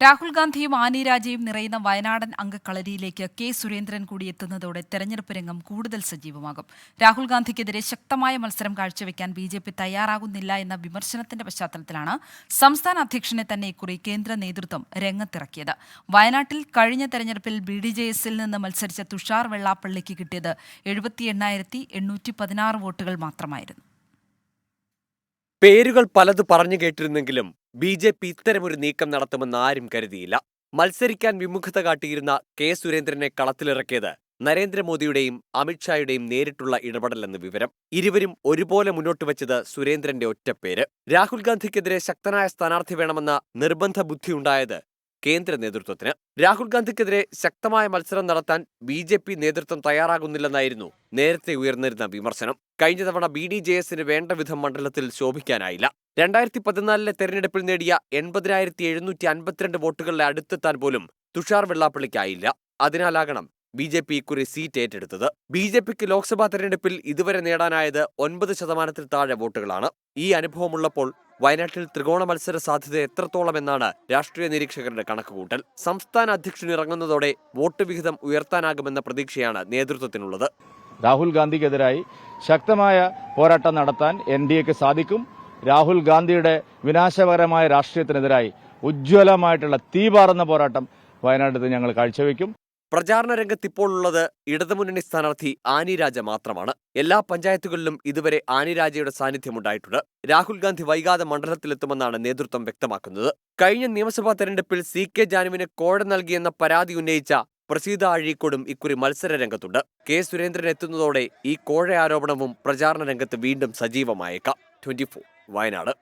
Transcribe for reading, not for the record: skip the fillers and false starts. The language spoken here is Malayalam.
രാഹുൽ ഗാന്ധിയും ആനി രാജയും നിറയുന്ന വയനാടൻ അംഗക്കളരിയിലേക്ക് കെ സുരേന്ദ്രൻ കൂടി എത്തുന്നതോടെ തെരഞ്ഞെടുപ്പ് രംഗം കൂടുതൽ സജീവമാകും. രാഹുൽ ഗാന്ധിക്കെതിരെ ശക്തമായ മത്സരം കാഴ്ചവെക്കാൻ ബി.ജെ.പി തയ്യാറാകുന്നില്ല എന്ന വിമർശനത്തിന്റെ പശ്ചാത്തലത്തിലാണ് സംസ്ഥാന അധ്യക്ഷനെ തന്നെ ഇക്കുറി കേന്ദ്ര നേതൃത്വം രംഗത്തിറക്കിയത്. വയനാട്ടിൽ കഴിഞ്ഞ തെരഞ്ഞെടുപ്പിൽ ബി.ഡി.ജെ.എസിൽ നിന്ന് മത്സരിച്ച തുഷാർ വെള്ളാപ്പള്ളിക്ക് കിട്ടിയത് 78,816 വോട്ടുകൾ മാത്രമായിരുന്നു. പേരുകൾ പലത് പറഞ്ഞു കേട്ടിരുന്നെങ്കിലും ബി.ജെ.പി ഇത്തരമൊരു നീക്കം നടത്തുമെന്ന് ആരും കരുതിയില്ല. മത്സരിക്കാൻ വിമുഖത കാട്ടിയിരുന്ന കെ സുരേന്ദ്രനെ കളത്തിലിറക്കിയത് നരേന്ദ്രമോദിയുടെയും അമിത്ഷായുടെയും നേരിട്ടുള്ള ഇടപെടലെന്ന് വിവരം. ഇരുവരും ഒരുപോലെ മുന്നോട്ട് വച്ചത് സുരേന്ദ്രന്റെ ഒറ്റപ്പേര്. രാഹുൽ ഗാന്ധിക്കെതിരെ ശക്തനായ സ്ഥാനാർത്ഥി വേണമെന്ന നിർബന്ധ ബുദ്ധിയുണ്ടായത് കേന്ദ്ര നേതൃത്വത്തിന്. രാഹുൽ ഗാന്ധിക്കെതിരെ ശക്തമായ മത്സരം നടത്താൻ ബി.ജെ.പി നേതൃത്വം തയ്യാറാകുന്നില്ലെന്നായിരുന്നു നേരത്തെ ഉയർന്നിരുന്ന വിമർശനം. കഴിഞ്ഞ തവണ ബി.ഡി.ജെ.എസിന് വേണ്ട വിധം മണ്ഡലത്തിൽ ശോഭിക്കാനായില്ല. 2014 തെരഞ്ഞെടുപ്പിൽ നേടിയ 80,752 വോട്ടുകളുടെ അടുത്തെത്താൻ പോലും തുഷാർ വെള്ളാപ്പള്ളിക്കായില്ല. അതിനാലാകണം ബി.ജെ.പി ഇക്കുറി സീറ്റ് ഏറ്റെടുത്തത്. ബി.ജെ.പിക്ക് ലോക്സഭാ തെരഞ്ഞെടുപ്പിൽ ഇതുവരെ നേടാനായത് 9% താഴെ വോട്ടുകളാണ്. ഈ അനുഭവമുള്ളപ്പോൾ വയനാട്ടിൽ ത്രികോണ മത്സര സാധ്യത എത്രത്തോളമെന്നാണ് രാഷ്ട്രീയ നിരീക്ഷകരുടെ കണക്കുകൂട്ടൽ. സംസ്ഥാന അധ്യക്ഷൻ ഇറങ്ങുന്നതോടെ വോട്ട് വിഹിതം ഉയർത്താനാകുമെന്ന പ്രതീക്ഷയാണ് നേതൃത്വത്തിനുള്ളത്. രാഹുൽ ഗാന്ധിക്കെതിരായി ശക്തമായ പോരാട്ടം നടത്താൻ എൻ.ഡി.എക്ക് സാധിക്കും. രാഹുൽ ഗാന്ധിയുടെ വിനാശകരമായ രാഷ്ട്രീയത്തിനെതിരായി ഉജ്ജ്വലമായിട്ടുള്ള തീപാറുന്ന പോരാട്ടം വയനാട്ടിൽ ഞങ്ങൾ കാഴ്ചവെക്കും. പ്രചാരണ രംഗത്ത് ഇപ്പോൾ ഉള്ളത് ഇടതുമുന്നണി സ്ഥാനാർത്ഥി ആനി രാജ മാത്രമാണ്. എല്ലാ പഞ്ചായത്തുകളിലും ഇതുവരെ ആനി രാജയുടെ സാന്നിധ്യമുണ്ടായിട്ടുണ്ട്. രാഹുൽ ഗാന്ധി വൈകാതെ മണ്ഡലത്തിലെത്തുമെന്നാണ് നേതൃത്വം വ്യക്തമാക്കുന്നത്. കഴിഞ്ഞ നിയമസഭാ തെരഞ്ഞെടുപ്പിൽ സി.കെ. ജാനുവിന് കോഴ നൽകിയെന്ന പരാതി ഉന്നയിച്ച പ്രസീത അഴീക്കോടും ഇക്കുറി മത്സര രംഗത്തുണ്ട്. കെ സുരേന്ദ്രൻ എത്തുന്നതോടെ ഈ കോഴ ആരോപണവും പ്രചാരണ രംഗത്ത് വീണ്ടും സജീവമായേക്കാം. 24 വയനാട്.